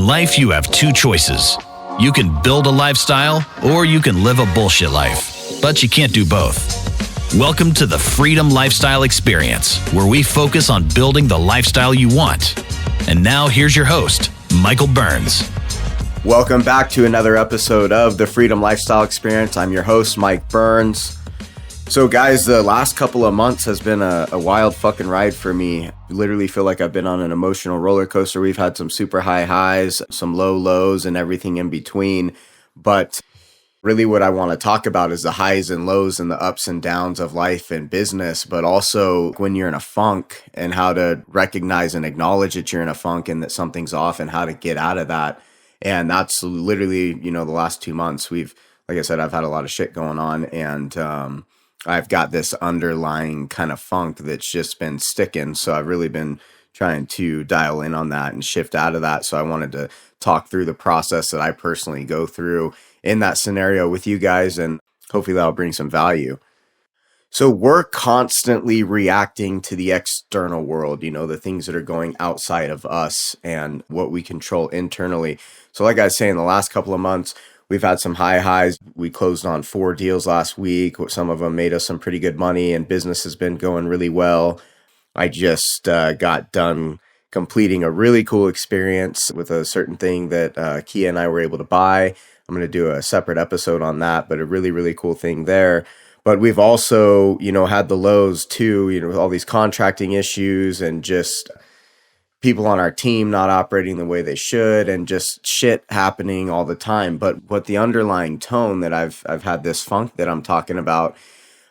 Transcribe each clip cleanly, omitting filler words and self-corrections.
In life, you have two choices. You can build a lifestyle, or you can live a bullshit life. But you can't do both. Welcome to the Freedom Lifestyle Experience, where we focus on building the lifestyle you want. And now here's your host, Michael Burns. Welcome back to another episode of the Freedom Lifestyle Experience. I'm your host, Mike Burns. So guys, the last couple of months has been a wild fucking ride for me. I literally feel like I've been on an emotional roller coaster. We've had some super high highs, some low lows, and everything in between. But really what I want to talk about is the highs and lows and the ups and downs of life and business, but also when you're in a funk and how to recognize and acknowledge that you're in a funk and that something's off and how to get out of that. And that's literally, the last 2 months like I said, I've had a lot of shit going on, and I've got this underlying kind of funk that's just been sticking. So I've really been trying to dial in on that and shift out of that. So I wanted to talk through the process that I personally go through in that scenario with you guys, and hopefully that'll bring some value. So we're constantly reacting to the external world, the things that are going outside of us and what we control internally. So like I was saying, the last couple of months, we've had some high highs. We closed on 4 deals last week. Some of them made us some pretty good money, and business has been going really well. I just got done completing a really cool experience with a certain thing that Kia and I were able to buy. I'm going to do a separate episode on that, but a really, really cool thing there. But we've also, had the lows too, with all these contracting issues and just people on our team not operating the way they should and just shit happening all the time. But what the underlying tone that I've had this funk that I'm talking about,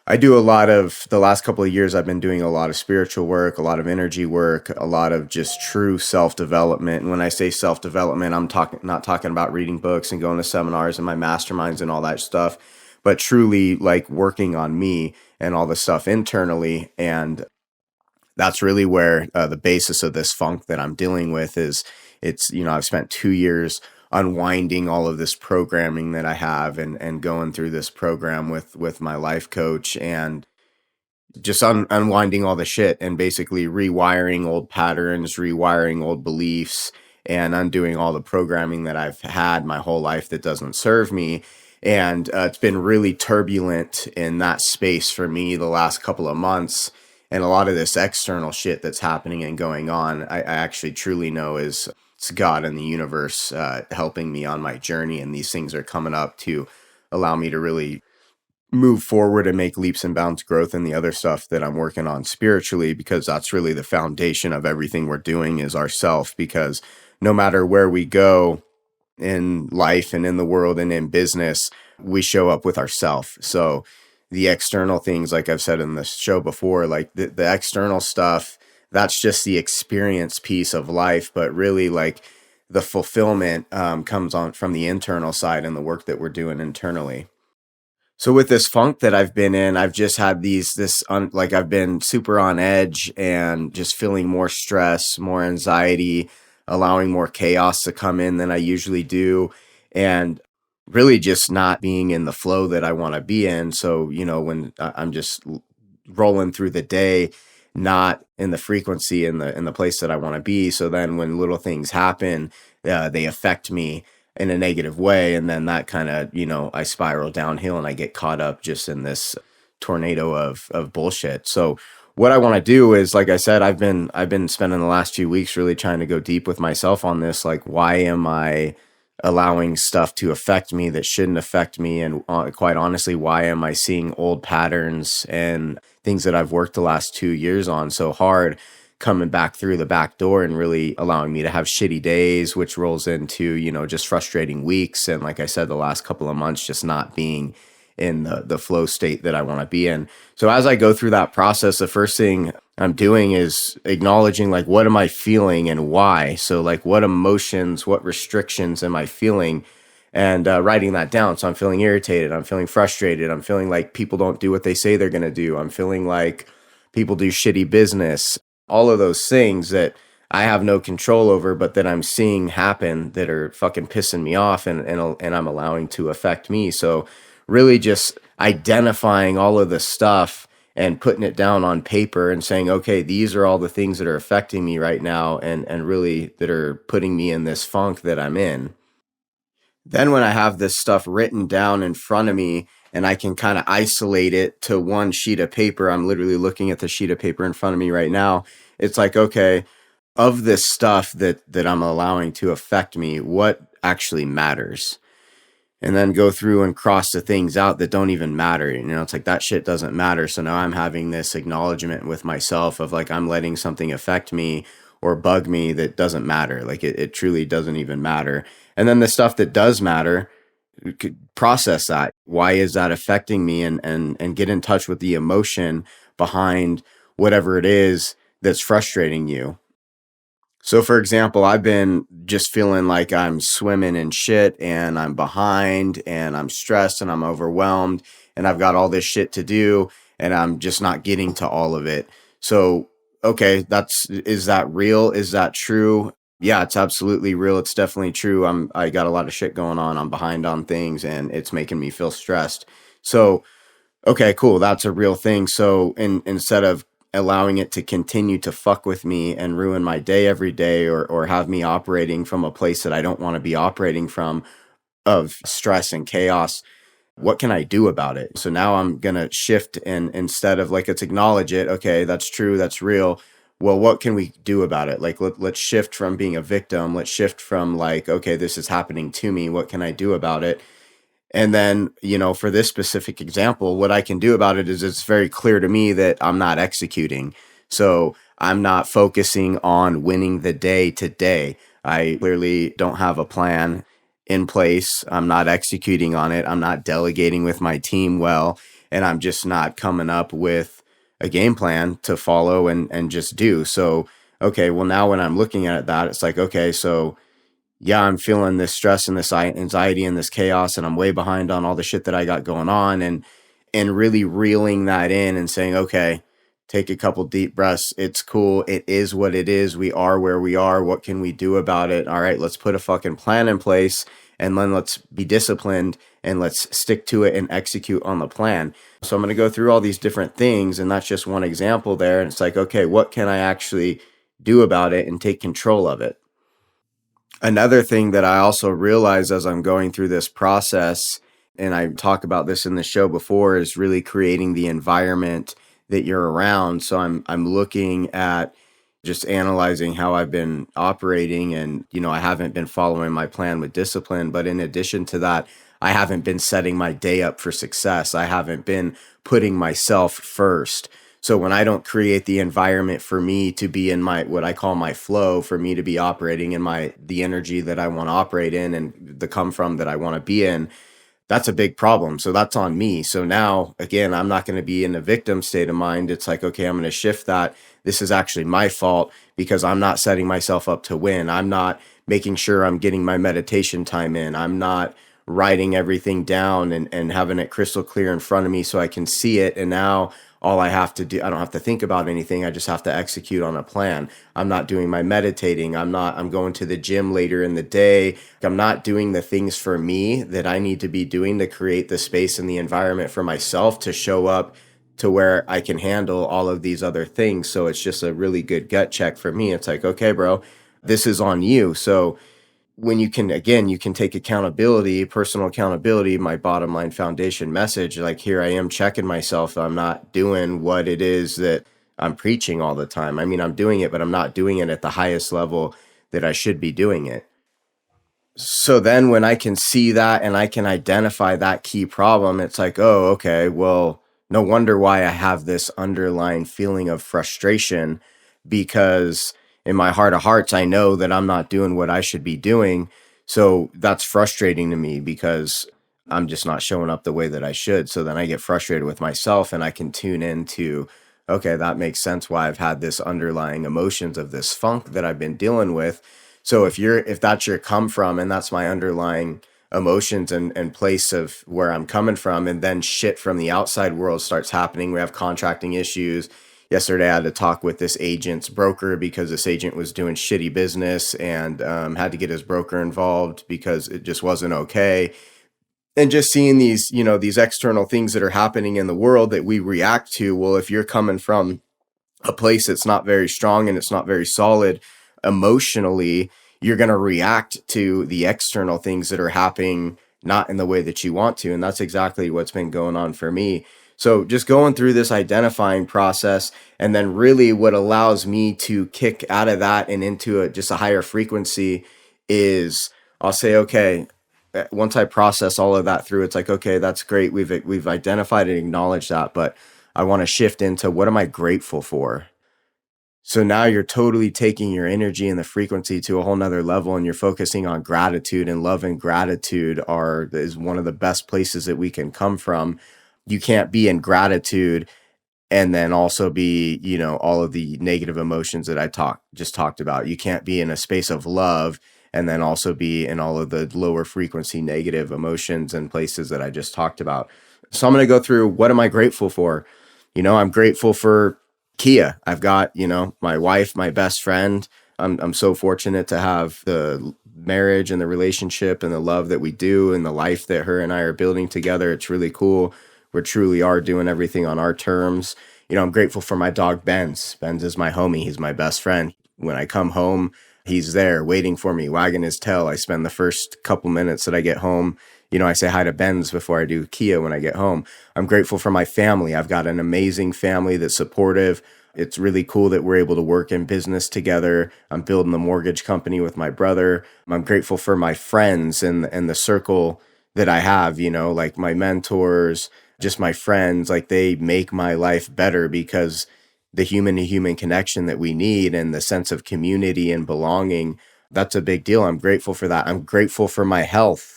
I do the last couple of years, I've been doing a lot of spiritual work, a lot of energy work, a lot of just true self-development. And when I say self-development, I'm not talking about reading books and going to seminars and my masterminds and all that stuff, but truly like working on me and all the stuff internally. And that's really where the basis of this funk that I'm dealing with is. I've spent 2 years unwinding all of this programming that I have and going through this program with my life coach and just unwinding all the shit and basically rewiring old patterns, rewiring old beliefs, and undoing all the programming that I've had my whole life that doesn't serve me. And it's been really turbulent in that space for me the last couple of months. And a lot of this external shit that's happening and going on, I actually truly know it's God and the universe helping me on my journey. And these things are coming up to allow me to really move forward and make leaps and bounds growth in the other stuff that I'm working on spiritually, because that's really the foundation of everything we're doing is ourself. Because no matter where we go in life and in the world and in business, we show up with ourself. So the external things, like I've said in the show before, like the external stuff, that's just the experience piece of life. But really, like the fulfillment comes on from the internal side and the work that we're doing internally. So with this funk that I've been in, I've just had I've been super on edge and just feeling more stress, more anxiety, allowing more chaos to come in than I usually do. And really just not being in the flow that I want to be in. So, when I'm just rolling through the day, not in the frequency in the place that I want to be. So then when little things happen, they affect me in a negative way. And then that kind of, I spiral downhill and I get caught up just in this tornado of bullshit. So what I want to do is, like I said, I've been spending the last few weeks really trying to go deep with myself on this. Like, why am I allowing stuff to affect me that shouldn't affect me? And quite honestly, why am I seeing old patterns and things that I've worked the last 2 years on so hard coming back through the back door and really allowing me to have shitty days, which rolls into, just frustrating weeks. And like I said, the last couple of months, just not being in the flow state that I want to be in. So as I go through that process, the first thing I'm doing is acknowledging, like, what am I feeling and why? So like, what emotions, what restrictions am I feeling? And writing that down. So I'm feeling irritated. I'm feeling frustrated. I'm feeling like people don't do what they say they're going to do. I'm feeling like people do shitty business. All of those things that I have no control over, but that I'm seeing happen that are fucking pissing me off and I'm allowing to affect me. So really just identifying all of the stuff and putting it down on paper and saying, okay, these are all the things that are affecting me right now and really that are putting me in this funk that I'm in. Then when I have this stuff written down in front of me and I can kind of isolate it to one sheet of paper, I'm literally looking at the sheet of paper in front of me right now. It's like, okay, of this stuff that I'm allowing to affect me, what actually matters? And then go through and cross the things out that don't even matter. It's like that shit doesn't matter. So now I'm having this acknowledgement with myself of like, I'm letting something affect me or bug me that doesn't matter. Like it truly doesn't even matter. And then the stuff that does matter, you could process that. Why is that affecting me? And get in touch with the emotion behind whatever it is that's frustrating you. So, for example, I've been just feeling like I'm swimming in shit and I'm behind and I'm stressed and I'm overwhelmed and I've got all this shit to do and I'm just not getting to all of it. So, okay, is that real? Is that true? Yeah, it's absolutely real. It's definitely true. I got a lot of shit going on. I'm behind on things and it's making me feel stressed. So, okay, cool. That's a real thing. So instead of allowing it to continue to fuck with me and ruin my day every day or have me operating from a place that I don't want to be operating from of stress and chaos, what can I do about it? So now I'm going to shift and instead of like, let's acknowledge it. Okay, that's true. That's real. Well, what can we do about it? Like, let's shift from being a victim. Let's shift from like, okay, this is happening to me. What can I do about it? And then, for this specific example, what I can do about it is it's very clear to me that I'm not executing. So I'm not focusing on winning the day today. I clearly don't have a plan in place. I'm not executing on it. I'm not delegating with my team well. And I'm just not coming up with a game plan to follow and just do. So, okay, well, now when I'm looking at that, it's like, okay, so yeah, I'm feeling this stress and this anxiety and this chaos, and I'm way behind on all the shit that I got going on, and really reeling that in and saying, okay, take a couple deep breaths. It's cool. It is what it is. We are where we are. What can we do about it? All right, let's put a fucking plan in place, and then let's be disciplined and let's stick to it and execute on the plan. So I'm going to go through all these different things, and that's just one example there. And it's like, okay, what can I actually do about it and take control of it? Another thing that I also realize as I'm going through this process, and I talk about this in the show before, is really creating the environment that you're around. So I'm looking at just analyzing how I've been operating, and I haven't been following my plan with discipline, but in addition to that, I haven't been setting my day up for success. I haven't been putting myself first. So when I don't create the environment for me to be in my, what I call my flow, for me to be operating in the energy that I want to operate in and the come from that I want to be in, that's a big problem. So that's on me. So now, again, I'm not going to be in a victim state of mind. It's like, okay, I'm going to shift that. This is actually my fault because I'm not setting myself up to win. I'm not making sure I'm getting my meditation time in. I'm not writing everything down and having it crystal clear in front of me so I can see it. And now all I have to do, I don't have to think about anything. I just have to execute on a plan. I'm not doing my meditating. I'm going to the gym later in the day. I'm not doing the things for me that I need to be doing to create the space and the environment for myself to show up to where I can handle all of these other things. So it's just a really good gut check for me. It's like, okay, bro, this is on you. So when you can take accountability, personal accountability, my bottom line foundation message, like here I am checking myself. I'm not doing what it is that I'm preaching all the time. I mean, I'm doing it, but I'm not doing it at the highest level that I should be doing it. So then when I can see that and I can identify that key problem, it's like, oh, okay, well, no wonder why I have this underlying feeling of frustration, because in my heart of hearts, I know that I'm not doing what I should be doing. So that's frustrating to me because I'm just not showing up the way that I should. So then I get frustrated with myself and I can tune into, okay, that makes sense why I've had this underlying emotions of this funk that I've been dealing with. So if that's your come from and that's my underlying emotions and place of where I'm coming from, and then shit from the outside world starts happening, we have contracting issues. Yesterday, I had to talk with this agent's broker because this agent was doing shitty business and had to get his broker involved because it just wasn't okay. And just seeing these, these external things that are happening in the world that we react to. Well, if you're coming from a place that's not very strong and it's not very solid emotionally, you're going to react to the external things that are happening not in the way that you want to. And that's exactly what's been going on for me. So just going through this identifying process, and then really what allows me to kick out of that and into just a higher frequency is I'll say, okay, once I process all of that through, it's like, okay, that's great. We've identified and acknowledged that, but I want to shift into what am I grateful for? So now you're totally taking your energy and the frequency to a whole nother level, and you're focusing on gratitude, and love and gratitude is one of the best places that we can come from. You can't be in gratitude and then also be, all of the negative emotions that just talked about. You can't be in a space of love and then also be in all of the lower frequency negative emotions and places that I just talked about. So I'm going to go through, what am I grateful for? I'm grateful for Kia. I've got, my wife, my best friend. I'm so fortunate to have the marriage and the relationship and the love that we do and the life that her and I are building together. It's really cool. We truly are doing everything on our terms. I'm grateful for my dog, Benz. Benz is my homie. He's my best friend. When I come home, he's there waiting for me, wagging his tail. I spend the first couple minutes that I get home, I say hi to Benz before I do Kia when I get home. I'm grateful for my family. I've got an amazing family that's supportive. It's really cool that we're able to work in business together. I'm building a mortgage company with my brother. I'm grateful for my friends and the circle that I have, like my mentors, just my friends. Like, they make my life better because the human to human connection that we need and the sense of community and belonging, that's a big deal. I'm grateful for that. I'm grateful for my health.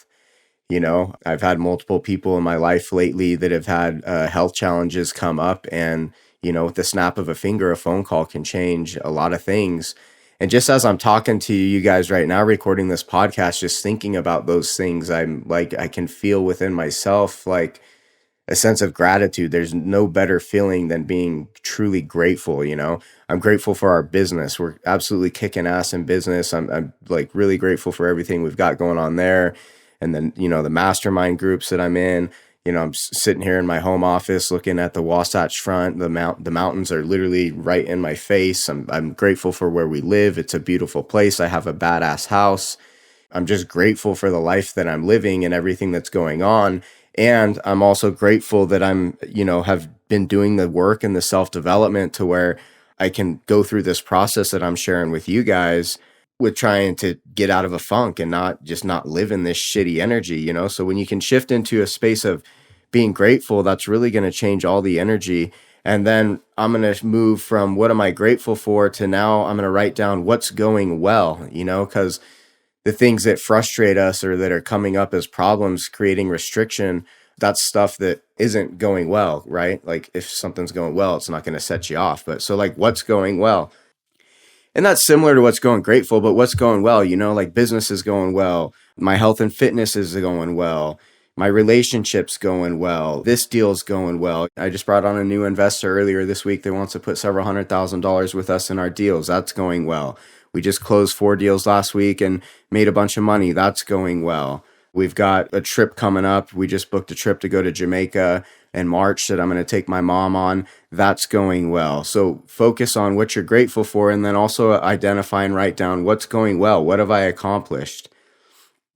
I've had multiple people in my life lately that have had health challenges come up, and, with the snap of a finger, a phone call can change a lot of things. And just as I'm talking to you guys right now, recording this podcast, just thinking about those things, I'm like, I can feel within myself, like, a sense of gratitude. There's no better feeling than being truly grateful. I'm grateful for our business. We're absolutely kicking ass in business. I'm like really grateful for everything we've got going on there. And then, the mastermind groups that I'm in, I'm sitting here in my home office looking at the Wasatch Front. The mountains are literally right in my face. I'm grateful for where we live. It's a beautiful place. I have a badass house. I'm just grateful for the life that I'm living and everything that's going on. And I'm also grateful that I'm, have been doing the work and the self-development to where I can go through this process that I'm sharing with you guys, with trying to get out of a funk and not live in this shitty energy, So when you can shift into a space of being grateful, that's really going to change all the energy. And then I'm going to move from what am I grateful for to now I'm going to write down what's going well, because the things that frustrate us or that are coming up as problems, creating restriction, that's stuff that isn't going well, right? Like, if something's going well, it's not going to set you off. But so, like, what's going well? And that's similar to what's going grateful, but what's going well, like business is going well. My health and fitness is going well. My relationship's going well. This deal's going well. I just brought on a new investor earlier this week that wants to put several $100,000 with us in our deals. That's going well. We just closed 4 deals last week and made a bunch of money. That's going well. We've got a trip coming up. We just booked a trip to go to Jamaica in March that I'm going to take my mom on. That's going well. So focus on what you're grateful for, and then also identify and write down what's going well. What have I accomplished?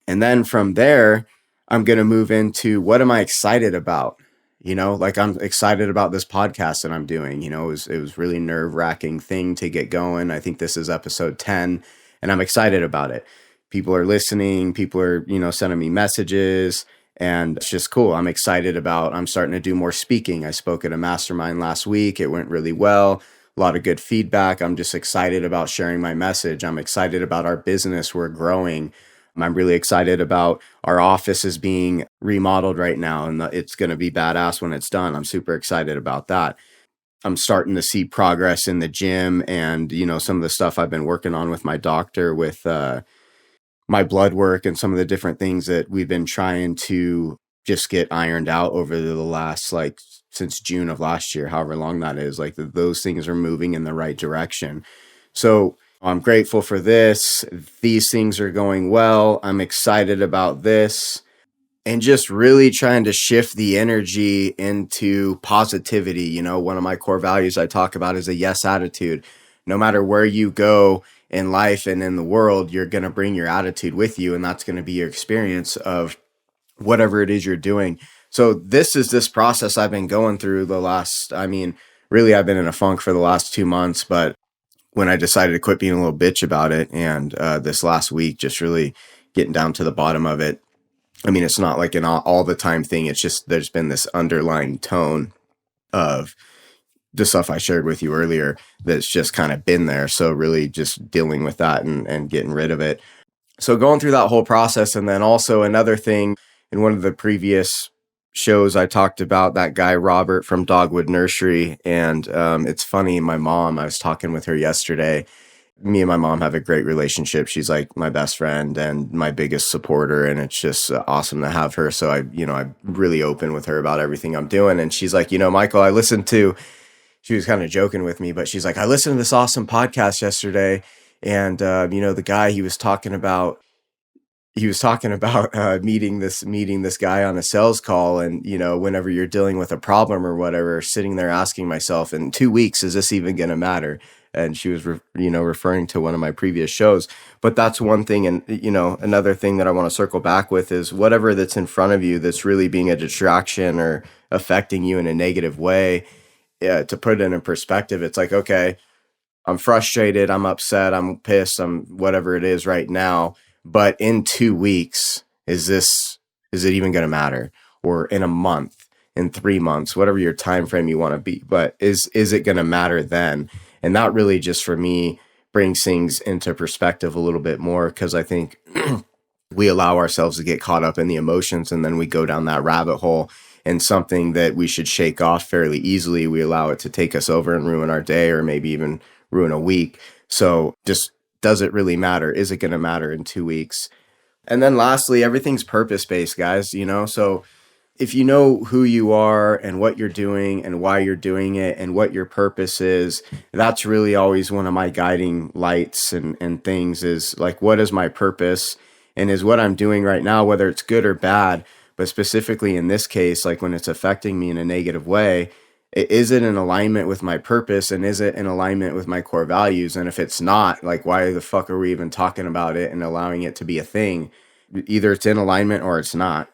And then from there, I'm going to move into what am I excited about? Like, I'm excited about this podcast that I'm doing. It was really nerve-wracking thing to get going. I think this is episode 10, and I'm excited about it. People are listening. People are, sending me messages, and it's just cool. I'm starting to do more speaking. I spoke at a mastermind last week. It went really well. A lot of good feedback. I'm just excited about sharing my message. I'm excited about our business. We're growing. I'm really excited about our office is being remodeled right now, and it's going to be badass when it's done. I'm super excited about that. I'm starting to see progress in the gym and, some of the stuff I've been working on with my doctor with my blood work and some of the different things that we've been trying to just get ironed out over the last, since June of last year, however long that is. Those things are moving in the right direction. So I'm grateful for this. These things are going well. I'm excited about this. and just really trying to shift the energy into positivity. You know, one of my core values I talk about is a yes attitude. No matter where you go in life and in the world, you're going to bring your attitude with you, and that's going to be your experience of whatever it is you're doing. So this process I've been going through the last, I mean, really I've been in a funk for the last 2 months, but when I decided to quit being a little bitch about it, and this last week, just really getting down to the bottom of it. I mean, it's not like an all the time thing. It's just there's been this underlying tone of the stuff I shared with you earlier that's just kind of been there. So really just dealing with that and getting rid of it. So going through that whole process. And then also another thing, in one of the previous shows, I talked about that guy, Robert from Dogwood Nursery. And it's funny, my mom, I was talking with her yesterday. Me and my mom have a great relationship. She's like my best friend and my biggest supporter. And it's just awesome to have her. So I'm really open with her about everything I'm doing. And she's like, Michael, she was kind of joking with me, but she's like, I listened to this awesome podcast yesterday. And, the guy he was talking about meeting this guy on a sales call. And, whenever you're dealing with a problem or whatever, sitting there asking myself, in 2 weeks, is this even going to matter? And she was, referring to one of my previous shows. But that's one thing. And, another thing that I want to circle back with is whatever that's in front of you that's really being a distraction or affecting you in a negative way. Yeah, to put it in perspective, it's like, okay, I'm frustrated, I'm upset, I'm pissed, I'm whatever it is right now. But in 2 weeks, is it even going to matter? Or in a month, in 3 months, whatever your time frame you want to be. But is it going to matter then? And that really just for me brings things into perspective a little bit more, because I think we allow ourselves to get caught up in the emotions, and then we go down that rabbit hole. And something that we should shake off fairly easily, we allow it to take us over and ruin our day, or maybe even ruin a week. So just, does it really matter? Is it going to matter in 2 weeks? And then lastly, everything's purpose-based, guys, So if you know who you are and what you're doing and why you're doing it and what your purpose is, that's really always one of my guiding lights and things, is like, what is my purpose? And is what I'm doing right now, whether it's good or bad, but specifically in this case, like when it's affecting me in a negative way, is it in alignment with my purpose, and is it in alignment with my core values? And if it's not, like, why the fuck are we even talking about it and allowing it to be a thing? Either it's in alignment or it's not.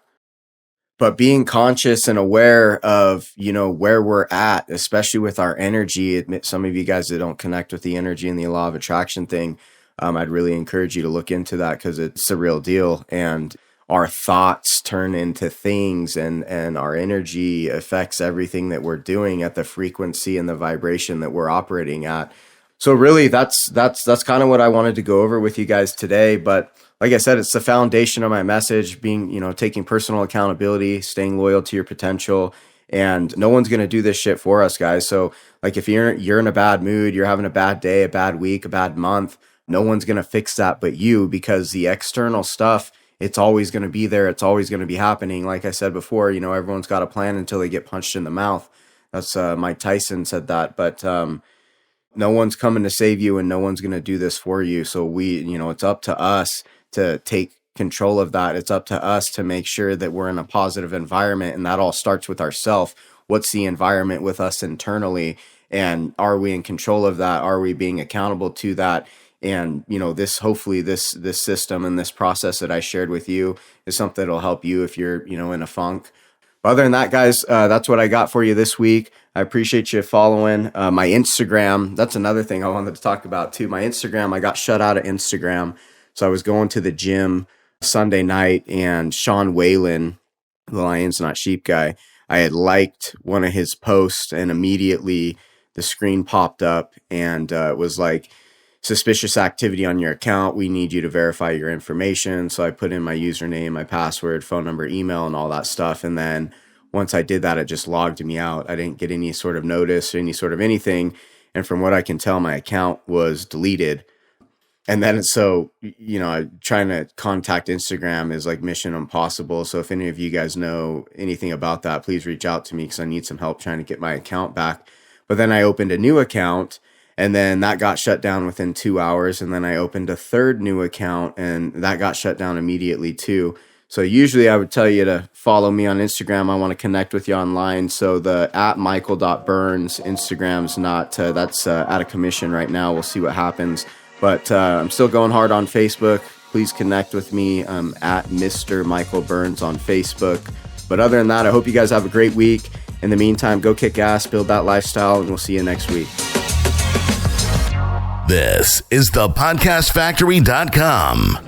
But being conscious and aware of, where we're at, especially with our energy. Some of you guys that don't connect with the energy and the law of attraction thing, I'd really encourage you to look into that, because it's a real deal. And our thoughts turn into things, and our energy affects everything that we're doing at the frequency and the vibration that we're operating at. So really that's kind of what I wanted to go over with you guys today. But like I said, it's the foundation of my message, being, taking personal accountability, staying loyal to your potential, and no one's going to do this shit for us, guys. So like, if you're in a bad mood, you're having a bad day, a bad week, a bad month, no one's going to fix that but you, because the external stuff, it's always going to be there. It's always going to be happening. Like I said before, everyone's got a plan until they get punched in the mouth. That's Mike Tyson said that. But no one's coming to save you, and no one's going to do this for you. So it's up to us to take control of that. It's up to us to make sure that we're in a positive environment. And that all starts with ourselves. What's the environment with us internally? And are we in control of that? Are we being accountable to that? And, hopefully this system and this process that I shared with you is something that'll help you if you're, in a funk. But other than that, guys, that's what I got for you this week. I appreciate you following my Instagram. That's another thing I wanted to talk about too. My Instagram, I got shut out of Instagram. So I was going to the gym Sunday night, and Sean Whalen, the Lions Not Sheep guy, I had liked one of his posts, and immediately the screen popped up, and it was like, suspicious activity on your account. We need you to verify your information. So I put in my username, my password, phone number, email, and all that stuff. And then once I did that, it just logged me out. I didn't get any sort of notice or any sort of anything. And from what I can tell, my account was deleted. And then so, trying to contact Instagram is like mission impossible. So if any of you guys know anything about that, please reach out to me, because I need some help trying to get my account back. But then I opened a new account, and then that got shut down within 2 hours. And then I opened a third new account, and that got shut down immediately too. So usually I would tell you to follow me on Instagram. I want to connect with you online. So the @michael.burns Instagram's not, that's out of commission right now. We'll see what happens. But I'm still going hard on Facebook. Please connect with me. I'm at Mr. Michael Burns on Facebook. But other than that, I hope you guys have a great week. In the meantime, go kick ass, build that lifestyle, and we'll see you next week. This is the podcastfactory.com.